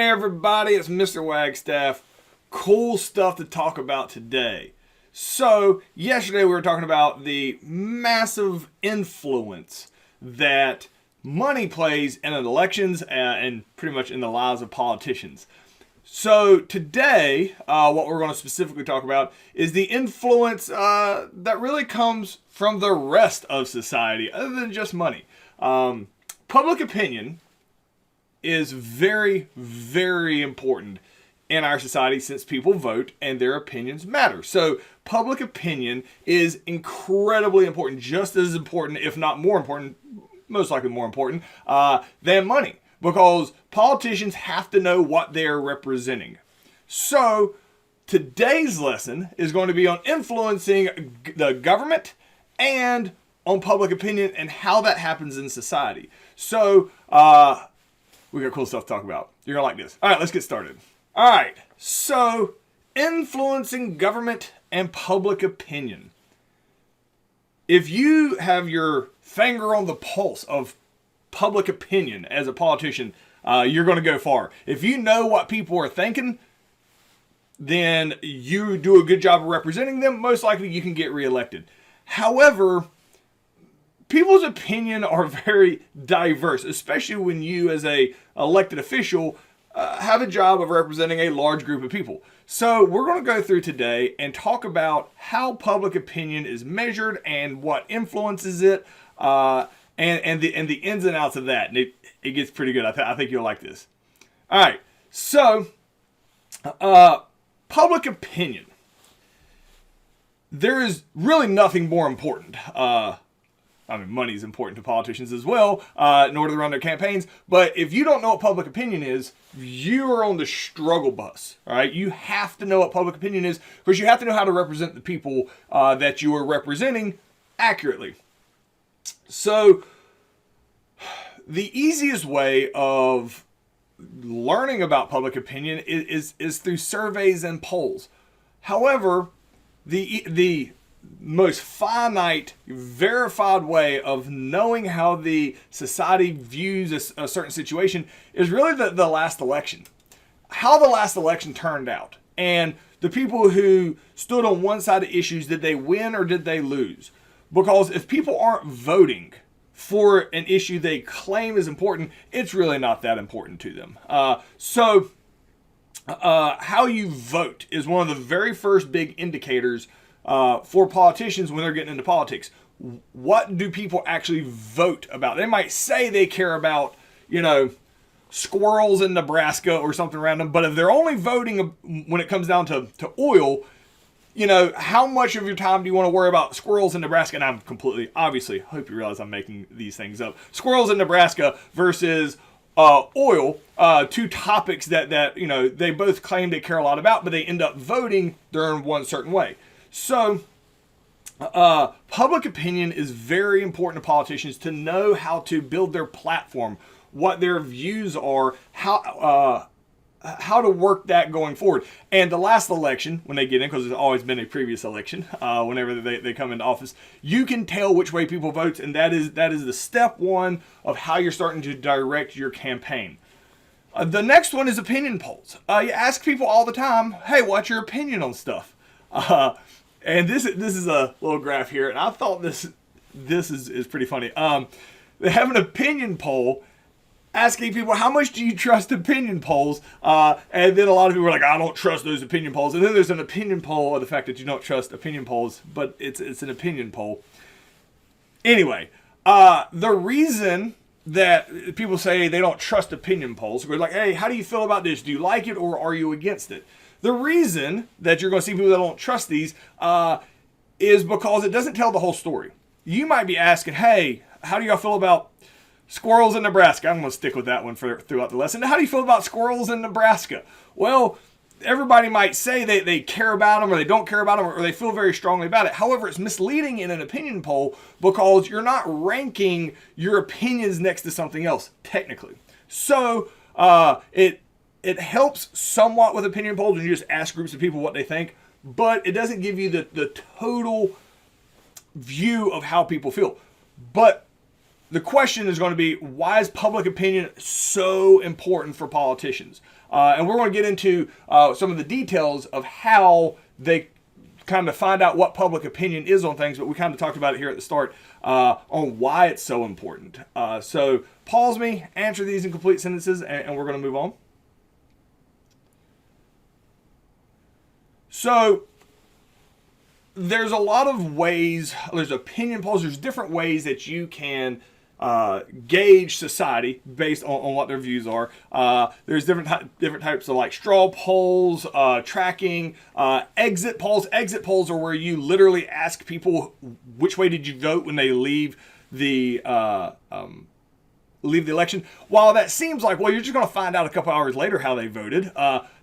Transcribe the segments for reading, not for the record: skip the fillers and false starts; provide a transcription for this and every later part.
everybody, it's Mr. Wagstaff. Cool stuff to talk about today. So, yesterday we were talking about the massive influence that money plays in elections and pretty much in the lives of politicians. So, today, what we're going to specifically talk about is the influence that really comes from the rest of society, other than just money. Public opinion is very, very important in our society since people vote and their opinions matter. So public opinion is incredibly important, just as important, if not more important, most likely more important, than money, because politicians have to know what they're representing. So today's lesson is going to be on influencing the government and on public opinion and how that happens in society. So, we got cool stuff to talk about. You're going to like this. All right, let's get started. All right, so influencing government and public opinion. If you have your finger on the pulse of public opinion as a politician, you're going to go far. If you know what people are thinking, then you do a good job of representing them. Most likely you can get reelected. However, people's opinion are very diverse, especially when you as a elected official have a job of representing a large group of people. So we're going to go through today and talk about how public opinion is measured and what influences it, and the ins and outs of that. And it gets pretty good. I think you'll like this. All right. So public opinion. There is really nothing more important. Money is important to politicians as well in order to run their campaigns. But if you don't know what public opinion is, you are on the struggle bus. All right, you have to know what public opinion is because you have to know how to represent the people that you are representing accurately. So, the easiest way of learning about public opinion is through surveys and polls. However, the most finite, verified way of knowing how the society views a certain situation is really the last election. How the last election turned out. And the people who stood on one side of issues, did they win or did they lose? Because if people aren't voting for an issue they claim is important, it's really not that important to them. So how you vote is one of the very first big indicators for politicians when they're getting into politics. What do people actually vote about? They might say they care about, squirrels in Nebraska or something random, but if they're only voting when it comes down to oil, how much of your time do you want to worry about squirrels in Nebraska? And I'm completely, obviously, hope you realize I'm making these things up. Squirrels in Nebraska versus oil, two topics that they both claim they care a lot about, but they end up voting during one certain way. So, public opinion is very important to politicians to know how to build their platform, what their views are, how to work that going forward. And the last election, when they get in, because there's always been a previous election, whenever they come into office, you can tell which way people vote, and that is the step one of how you're starting to direct your campaign. The next one is opinion polls. You ask people all the time, hey, what's your opinion on stuff? And this is a little graph here, and I thought this is pretty funny. They have an opinion poll asking people, how much do you trust opinion polls? And then a lot of people are like, I don't trust those opinion polls. And then there's an opinion poll of the fact that you don't trust opinion polls, but it's an opinion poll. Anyway, the reason that people say they don't trust opinion polls, we're like, hey, how do you feel about this? Do you like it or are you against it? The reason that you're going to see people that don't trust these is because it doesn't tell the whole story. You might be asking, hey, how do y'all feel about squirrels in Nebraska? I'm going to stick with that one throughout the lesson. How do you feel about squirrels in Nebraska? Well, everybody might say they care about them or they don't care about them or they feel very strongly about it. However, it's misleading in an opinion poll because you're not ranking your opinions next to something else, technically. So it helps somewhat with opinion polls when you just ask groups of people what they think, but it doesn't give you the total view of how people feel. But the question is going to be, why is public opinion so important for politicians? And we're going to get into some of the details of how they kind of find out what public opinion is on things, but we kind of talked about it here at the start on why it's so important. So pause me, answer these in complete sentences, and we're going to move on. So there's a lot of ways, there's opinion polls, there's different ways that you can gauge society based on what their views are. There's different types of like straw polls, tracking, exit polls. Exit polls are where you literally ask people which way did you vote when they leave the election. While that seems like, well, you're just going to find out a couple hours later how they voted.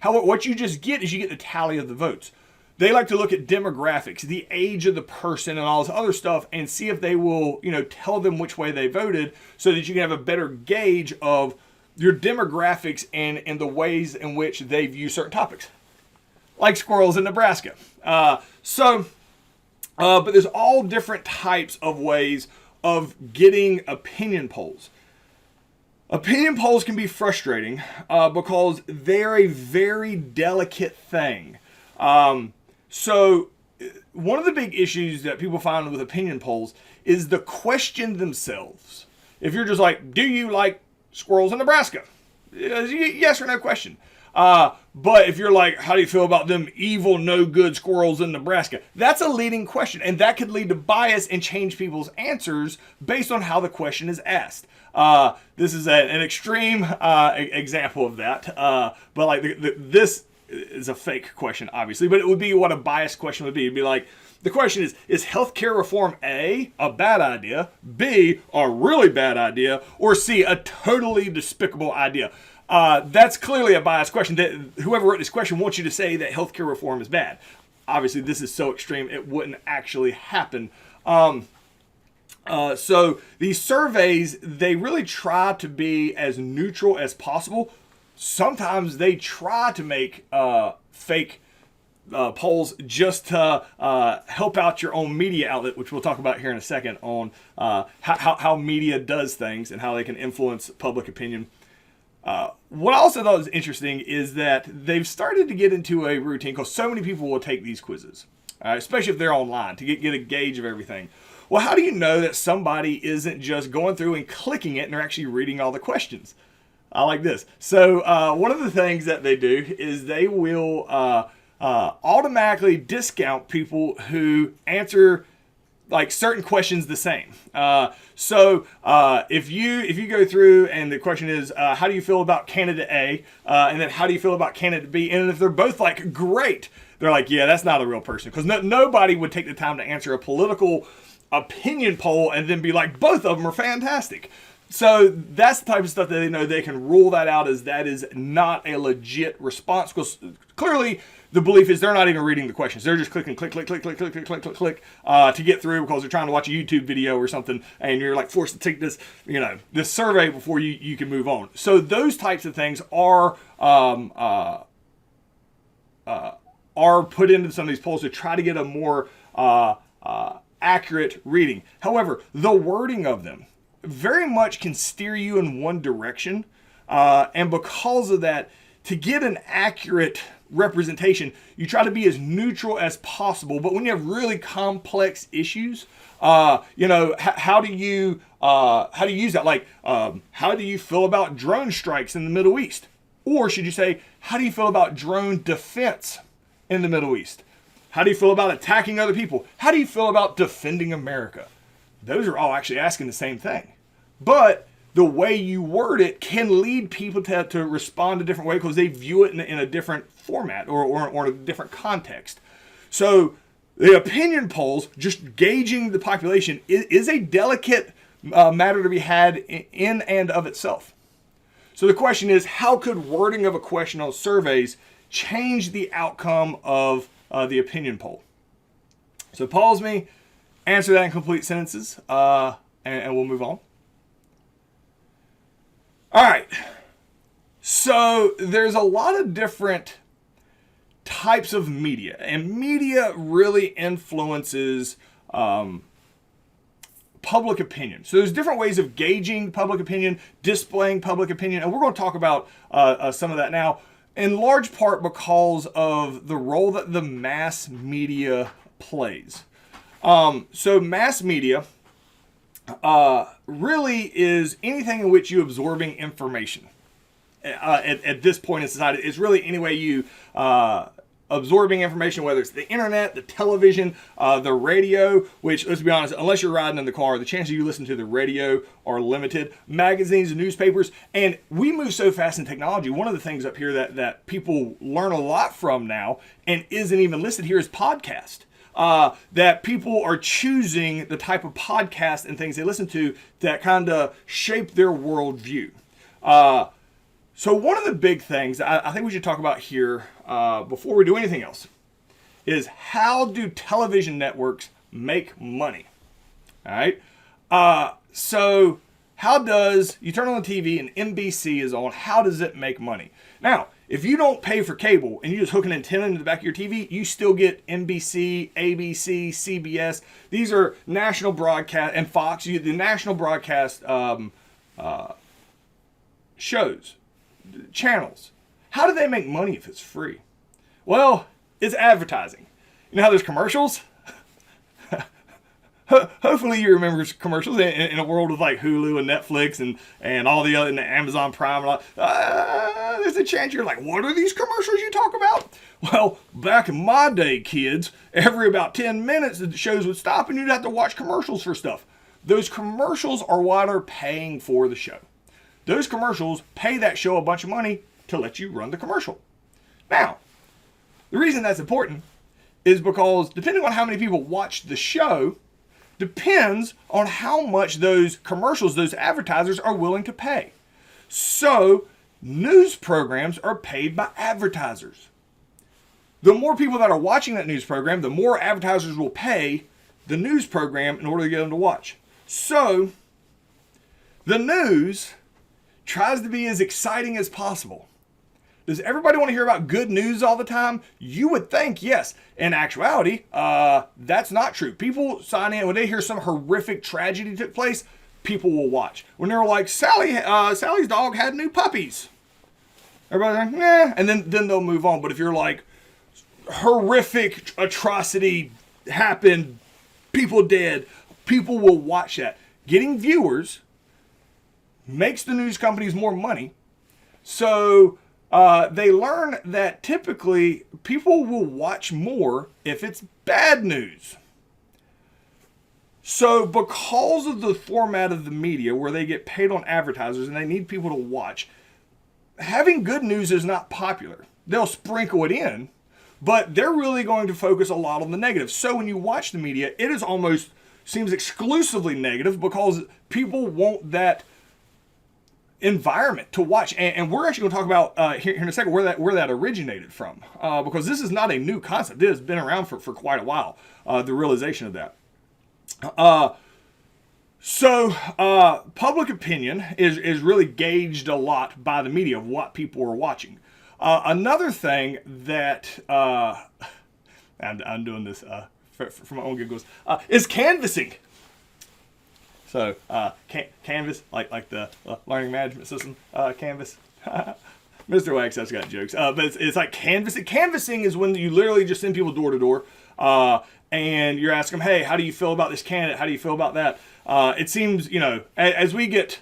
What you just get is you get the tally of the votes. They like to look at demographics, the age of the person, and all this other stuff, and see if they will, tell them which way they voted, so that you can have a better gauge of your demographics and the ways in which they view certain topics, like squirrels in Nebraska. But there's all different types of ways of getting opinion polls. Opinion polls can be frustrating because they're a very delicate thing. So one of the big issues that people find with opinion polls is the question themselves. If you're just like, do you like squirrels in Nebraska? Yes or no question. But if you're like, how do you feel about them evil, no good squirrels in Nebraska? That's a leading question, and that could lead to bias and change people's answers based on how the question is asked. This is an extreme example of that. But like this is a fake question, obviously, but it would be what a biased question would be. It'd be like, the question is healthcare reform A, a bad idea, B, a really bad idea, or C, a totally despicable idea? That's clearly a biased question. That whoever wrote this question wants you to say that healthcare reform is bad. Obviously, this is so extreme, it wouldn't actually happen. So these surveys, they really try to be as neutral as possible. Sometimes they try to make fake polls just to help out your own media outlet, which we'll talk about here in a second on how media does things and how they can influence public opinion. What I also thought was interesting is that they've started to get into a routine because so many people will take these quizzes, especially if they're online, to get a gauge of everything. Well, how do you know that somebody isn't just going through and clicking it and they're actually reading all the questions? I like this. So one of the things that they do is they will automatically discount people who answer like certain questions the same. So if you go through and the question is, how do you feel about candidate A? And then how do you feel about candidate B? And if they're both like, great, they're like, yeah, that's not a real person. Because nobody would take the time to answer a political opinion poll and then be like, both of them are fantastic. So that's the type of stuff that they know they can rule that out as that is not a legit response, because clearly the belief is they're not even reading the questions. They're just clicking click to get through because they're trying to watch a YouTube video or something, and you're like forced to take this this survey before you can move on. So those types of things are put into some of these polls to try to get a more accurate reading. However, the wording of them very much can steer you in one direction, and because of that, to get an accurate representation, you try to be as neutral as possible. But when you have really complex issues, how do you use that? Like, how do you feel about drone strikes in the Middle East? Or should you say, how do you feel about drone defense in the Middle East? How do you feel about attacking other people? How do you feel about defending America? Those are all actually asking the same thing. But the way you word it can lead people to respond a different way because they view it in a different format or in a different context. So the opinion polls, just gauging the population, is a delicate matter to be had in and of itself. So the question is, how could wording of a question on surveys change the outcome of the opinion poll? So pause me, answer that in complete sentences, and we'll move on. All right. So there's a lot of different types of media, and media really influences public opinion. So there's different ways of gauging public opinion, displaying public opinion, and we're going to talk about some of that now, in large part because of the role that the mass media plays. So mass media really is anything in which you're absorbing information. At this point in society, it's really any way you absorbing information, whether it's the internet, the television, the radio, which, let's be honest, unless you're riding in the car, the chances you listen to the radio are limited. Magazines and newspapers, and we move so fast in technology. One of the things up here that people learn a lot from now and isn't even listed here is podcast. That people are choosing the type of podcast and things they listen to that kind of shape their worldview. So one of the big things I think we should talk about here before we do anything else is how do television networks make money? All right. So how does, you turn on the TV and NBC is on, how does it make money? Now, if you don't pay for cable and you just hook an antenna into the back of your TV, you still get NBC, ABC, CBS. These are national broadcast, and Fox, the national broadcast shows, channels. How do they make money if it's free? Well, it's advertising. You know how there's commercials? Hopefully you remember commercials in a world of like Hulu and Netflix and all the other, and Amazon Prime. And all, there's a chance you're like, what are these commercials you talk about? Well, back in my day, kids, every about 10 minutes the shows would stop and you'd have to watch commercials for stuff. Those commercials are what are paying for the show. Those commercials pay that show a bunch of money to let you run the commercial. Now, the reason that's important is because depending on how many people watch the show, depends on how much those commercials, those advertisers are willing to pay. So, news programs are paid by advertisers. The more people that are watching that news program, the more advertisers will pay the news program in order to get them to watch. So, the news tries to be as exciting as possible. Does everybody want to hear about good news all the time? You would think yes. In actuality, that's not true. People sign in when they hear some horrific tragedy took place. People will watch. When they're like, Sally's dog had new puppies. Everybody's like, nah, and then they'll move on. But if you're like, horrific atrocity happened, people dead, people will watch that. Getting viewers makes the news companies more money. So they learn that typically people will watch more if it's bad news. So because of the format of the media where they get paid on advertisers and they need people to watch, having good news is not popular. They'll sprinkle it in, but they're really going to focus a lot on the negative. So when you watch the media, it is almost seems exclusively negative because people want that environment to watch, and we're actually going to talk about here in a second where that originated from, because this is not a new concept. It has been around for quite a while. The realization of that. So public opinion is really gauged a lot by the media of what people are watching. Another thing that I'm doing this for my own giggles is canvassing. So, Canvas, like the learning management system, Canvas. Mr. Wagstaff's got jokes. But it's like canvassing. Canvassing is when you literally just send people door to door, and you're asking them, hey, how do you feel about this candidate? How do you feel about that? It seems, as we get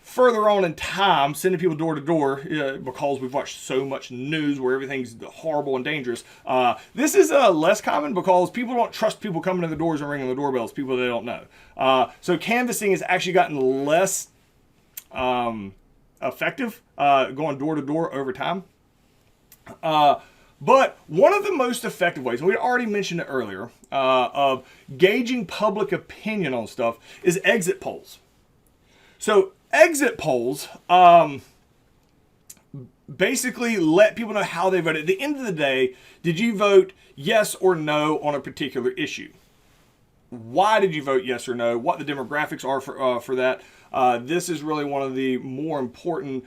further on in time, sending people door to door, because we've watched so much news where everything's horrible and dangerous. This is less common because people don't trust people coming to the doors and ringing the doorbells, people they don't know. So canvassing has actually gotten less effective going door to door over time. But one of the most effective ways, and we already mentioned it earlier, of gauging public opinion on stuff is exit polls. So exit polls basically let people know how they voted. At the end of the day, did you vote yes or no on a particular issue? Why did you vote yes or no? What the demographics are for that. This is really one of the more important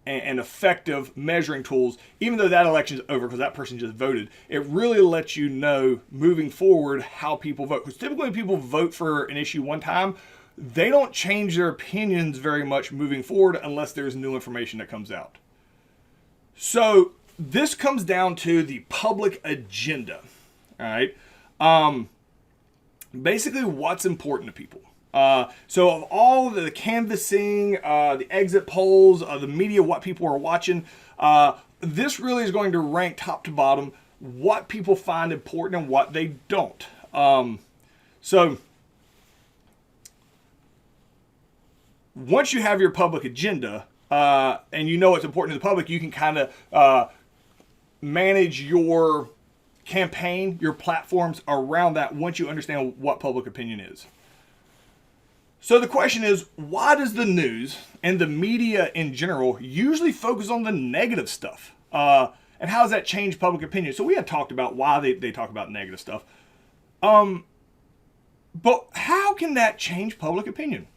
and effective measuring tools, even though that election's over because that person just voted. It really lets you know moving forward how people vote. Because typically when people vote for an issue one time, they don't change their opinions very much moving forward unless there's new information that comes out. So this comes down to the public agenda. All right. Basically what's important to people. So of all the canvassing, the exit polls, the media, what people are watching, this really is going to rank top to bottom what people find important and what they don't. So once you have your public agenda, and you know what's important to the public, you can kind of manage your campaign, your platforms around that once you understand what public opinion is. So the question is, why does the news and the media in general usually focus on the negative stuff? And how does that change public opinion? So we had talked about why they talk about negative stuff. But how can that change public opinion?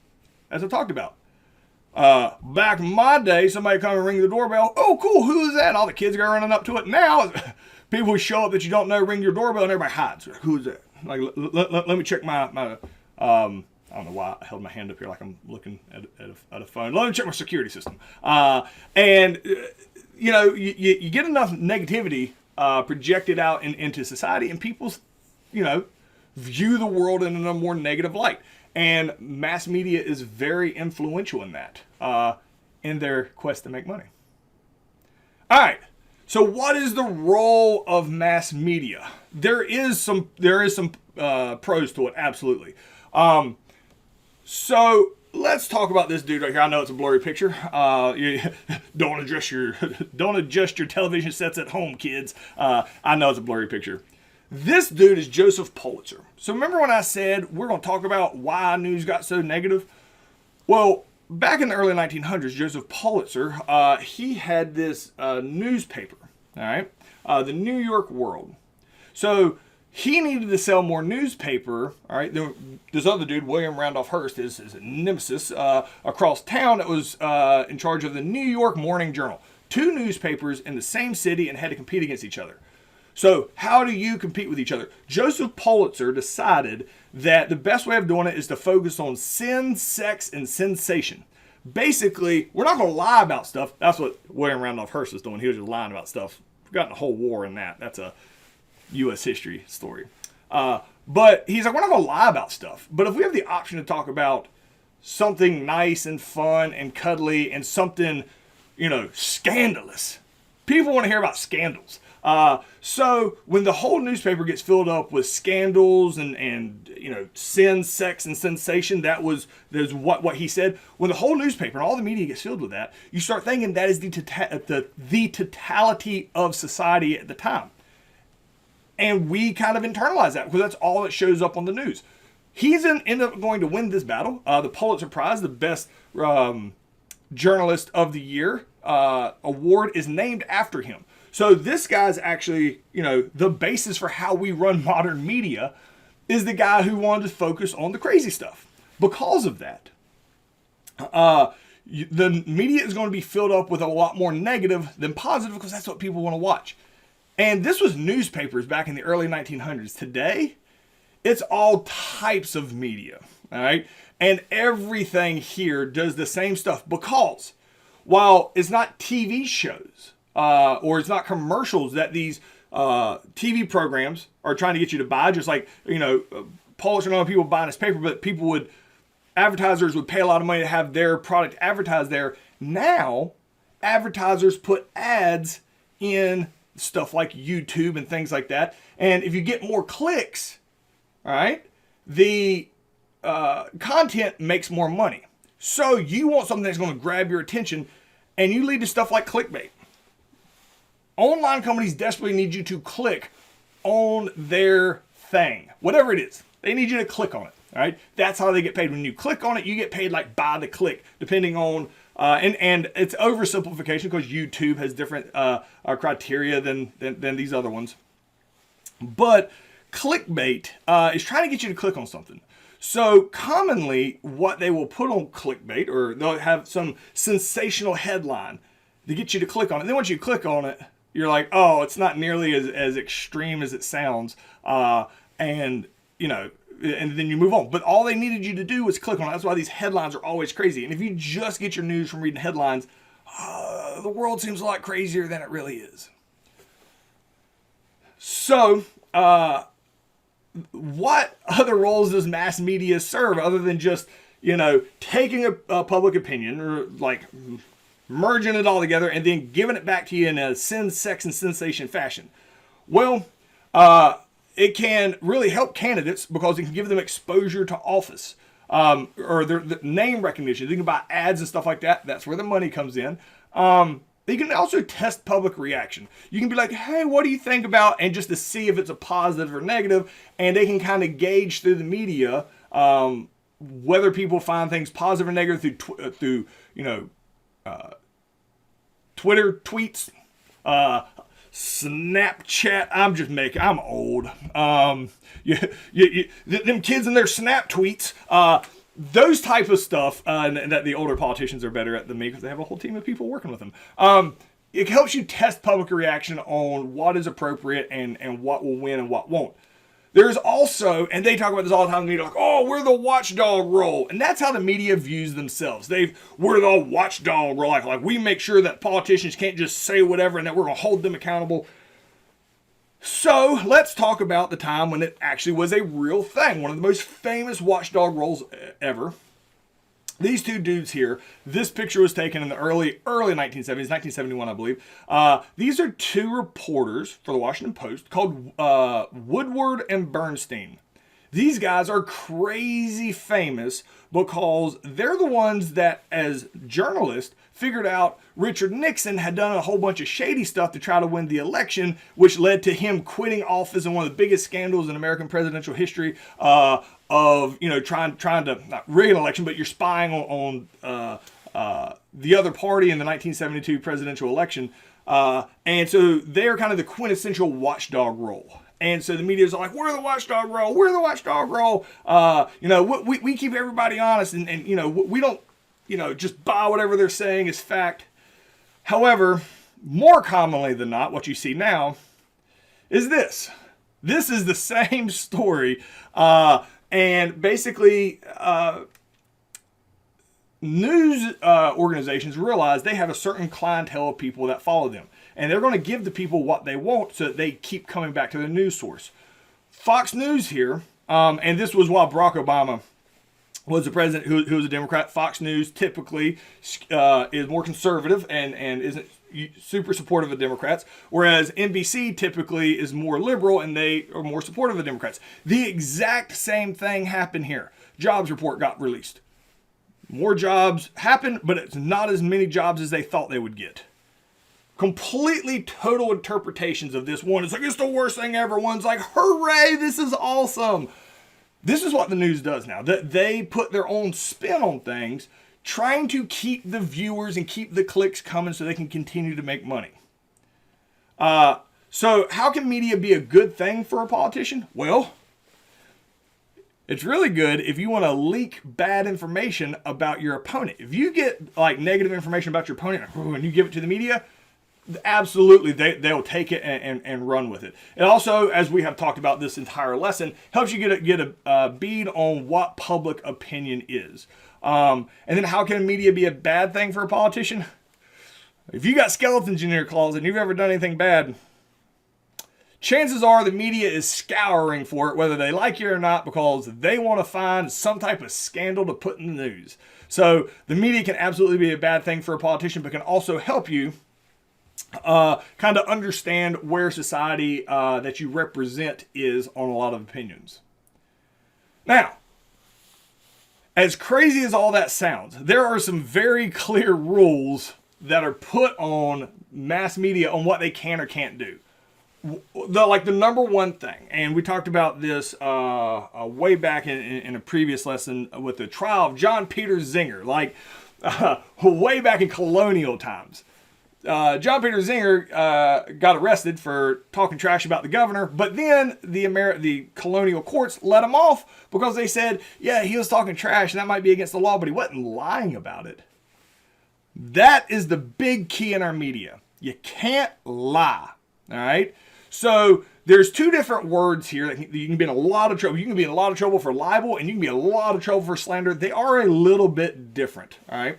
As I talked about. Back in my day, somebody come and ring the doorbell. Oh, cool, who is that? And all the kids go running up to it. Now, people who show up that you don't know ring your doorbell and everybody hides. Who is that? Like, let me check my I don't know why I held my hand up here like I'm looking at a phone. Let me check my security system. And you know, you get enough negativity projected out into society, and people, you know, view the world in a more negative light. And mass media is very influential in that, in their quest to make money. All right. So what is the role of mass media? There is some pros to it, absolutely. So let's talk about this dude right here. I know it's a blurry picture. Don't adjust your television sets at home, kids. I know it's a blurry picture. This dude is Joseph Pulitzer. So remember when I said we're going to talk about why news got so negative? Well, back in the early 1900s, Joseph Pulitzer, he had this newspaper, all right, the New York World. So he needed to sell more newspaper, all right. This other dude, William Randolph Hearst, is a nemesis across town that was in charge of the New York Morning Journal. Two newspapers in the same city and had to compete against each other. So how do you compete with each other? Joseph Pulitzer decided that the best way of doing it is to focus on sin, sex, and sensation. Basically, we're not going to lie about stuff. That's what William Randolph Hearst was doing. He was just lying about stuff. Forgotten the whole war in that. That's a U.S. history story. But he's like, we're not going to lie about stuff. But if we have the option to talk about something nice and fun and cuddly and something, you know, scandalous, people want to hear about scandals. So when the whole newspaper gets filled up with scandals and you know, sin, sex, and sensation, there's what he said. When the whole newspaper and all the media gets filled with that, you start thinking that is the totality of society at the time. And we kind of internalize that because that's all that shows up on the news. He's ended up going to win this battle. The Pulitzer Prize, the best journalist of the year award, is named after him. So this guy's actually, you know, the basis for how we run modern media is the guy who wanted to focus on the crazy stuff. Because of that, the media is going to be filled up with a lot more negative than positive because that's what people want to watch. And this was newspapers back in the early 1900s. Today, it's all types of media, all right? And everything here does the same stuff because while it's not TV shows, or it's not commercials that these TV programs are trying to get you to buy, just like, you know, Pulitzer and other people buying his paper, but advertisers would pay a lot of money to have their product advertised there. Now, advertisers put ads in stuff like YouTube and things like that. And if you get more clicks, all right, the content makes more money. So you want something that's going to grab your attention, and you lead to stuff like clickbait. Online companies desperately need you to click on their thing, whatever it is. They need you to click on it, all right? That's how they get paid. When you click on it, you get paid like by the click, depending on, and it's oversimplification because YouTube has different criteria than these other ones. But clickbait is trying to get you to click on something. So commonly what they will put on clickbait, or they'll have some sensational headline, to get you to click on it. Then once you click on it, you're like, oh, it's not nearly as extreme as it sounds. And then you move on. But all they needed you to do was click on it. That's why these headlines are always crazy. And if you just get your news from reading headlines, the world seems a lot crazier than it really is. So, what other roles does mass media serve other than just, taking a public opinion or like merging it all together and then giving it back to you in a sin, sex, and sensation fashion? Well, it can really help candidates because it can give them exposure to office, or their name recognition. You can buy ads and stuff like that. That's where the money comes in. You can also test public reaction. You can be like, hey, what do you think about, and just to see if it's a positive or negative, and they can kind of gauge through the media whether people find things positive or negative through Twitter tweets, Snapchat. I'm old. Them kids and their Snap tweets, those type of stuff, and that the older politicians are better at than me because they have a whole team of people working with them. It helps you test public reaction on what is appropriate and what will win and what won't. There's also, and they talk about this all the time in the media, like, oh, we're the watchdog role. And that's how the media views themselves. We're the watchdog role. Like we make sure that politicians can't just say whatever and that we're going to hold them accountable. So let's talk about the time when it actually was a real thing. One of the most famous watchdog roles ever. These two dudes here, this picture was taken in the early 1970s, 1971, I believe. These are two reporters for the Washington Post called Woodward and Bernstein. These guys are crazy famous because they're the ones that, as journalists, figured out Richard Nixon had done a whole bunch of shady stuff to try to win the election, which led to him quitting office in one of the biggest scandals in American presidential history of trying to not rig an election, but you're spying on the other party in the 1972 presidential election. And so they're kind of the quintessential watchdog role. And so the media is like, we're the watchdog role. We're the watchdog role. We keep everybody honest and we don't, just buy whatever they're saying as fact. However, more commonly than not, what you see now is this. This is the same story. And basically, news organizations realize they have a certain clientele of people that follow them. And they're going to give the people what they want so that they keep coming back to the news source. Fox News here, and this was while Barack Obama was the president who was a Democrat. Fox News typically is more conservative and isn't super supportive of Democrats, whereas NBC typically is more liberal and they are more supportive of Democrats. The exact same thing happened here. Jobs report got released. More jobs happened, but it's not as many jobs as they thought they would get. Completely total interpretations of this. One is like, it's the worst thing ever. One's like, hooray, this is awesome. This is what the news does now. That they put their own spin on things, trying to keep the viewers and keep the clicks coming so they can continue to make money. So how can media be a good thing for a politician? Well, it's really good if you want to leak bad information about your opponent. If you get like negative information about your opponent and you give it to the media, absolutely they'll take it and run with it. It also, as we have talked about this entire lesson, helps you get a bead on what public opinion is. And then how can media be a bad thing for a politician? If you got skeletons in your closet and you've ever done anything bad, chances are the media is scouring for it, whether they like you or not, because they want to find some type of scandal to put in the news. So the media can absolutely be a bad thing for a politician, but can also help you kind of understand where society that you represent is on a lot of opinions. Now, as crazy as all that sounds, there are some very clear rules that are put on mass media on what they can or can't do. The number one thing, and we talked about this way back in a previous lesson with the trial of John Peter Zenger, way back in colonial times. John Peter Zenger got arrested for talking trash about the governor, but then the colonial courts let him off because they said, yeah, he was talking trash and that might be against the law, but he wasn't lying about it. That is the big key in our media. You can't lie. All right. So there's two different words here that you can be in a lot of trouble. You can be in a lot of trouble for libel, and you can be in a lot of trouble for slander. They are a little bit different. All right.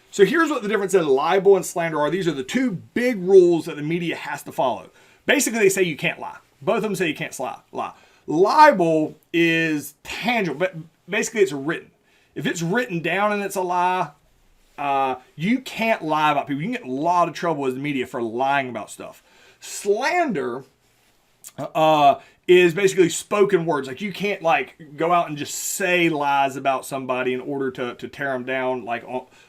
So here's what the difference in libel and slander are. These are the two big rules that the media has to follow. Basically, they say you can't lie. Both of them say you can't lie. Libel is tangible, but basically it's written. If it's written down and it's a lie, you can't lie about people. You can get in a lot of trouble as the media for lying about stuff. Slander is basically spoken words. Like you can't like go out and just say lies about somebody in order to tear them down, like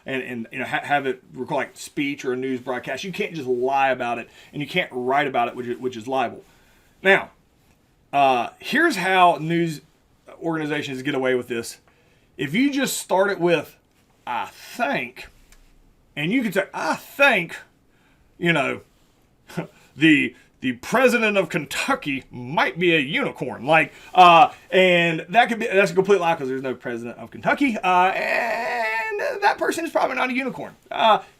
and you know have it record like speech or a news broadcast. You can't just lie about it, and you can't write about it, which is libel. Now, here's how news organizations get away with this. If you just start it with "I think," and you can say "I think," you know, the president of Kentucky might be a unicorn, like, and that's a complete lie because there's no president of Kentucky, and that person is probably not a unicorn.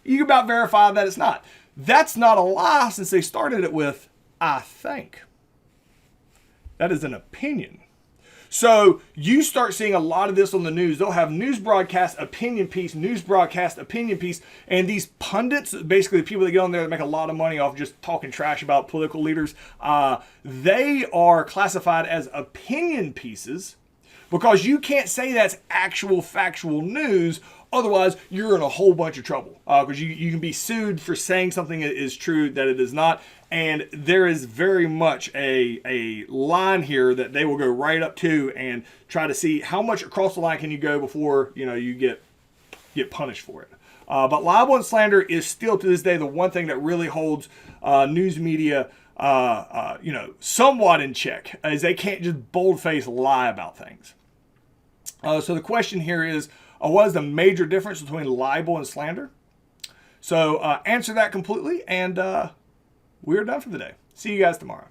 You can about verify that it's not. That's not a lie since they started it with "I think." That is an opinion. So you start seeing a lot of this on the news. They'll have news broadcast, opinion piece, news broadcast, opinion piece. And these pundits, basically the people that get on there that make a lot of money off just talking trash about political leaders, they are classified as opinion pieces because you can't say that's actual factual news. Otherwise, you're in a whole bunch of trouble because you can be sued for saying something is true that it is not. And there is very much a line here that they will go right up to and try to see how much across the line can you go before you get punished for it. But libel and slander is still to this day the one thing that really holds news media somewhat in check, as they can't just bold-faced lie about things. So the question here is, what is the major difference between libel and slander? So answer that completely, and we're done for the day. See you guys tomorrow.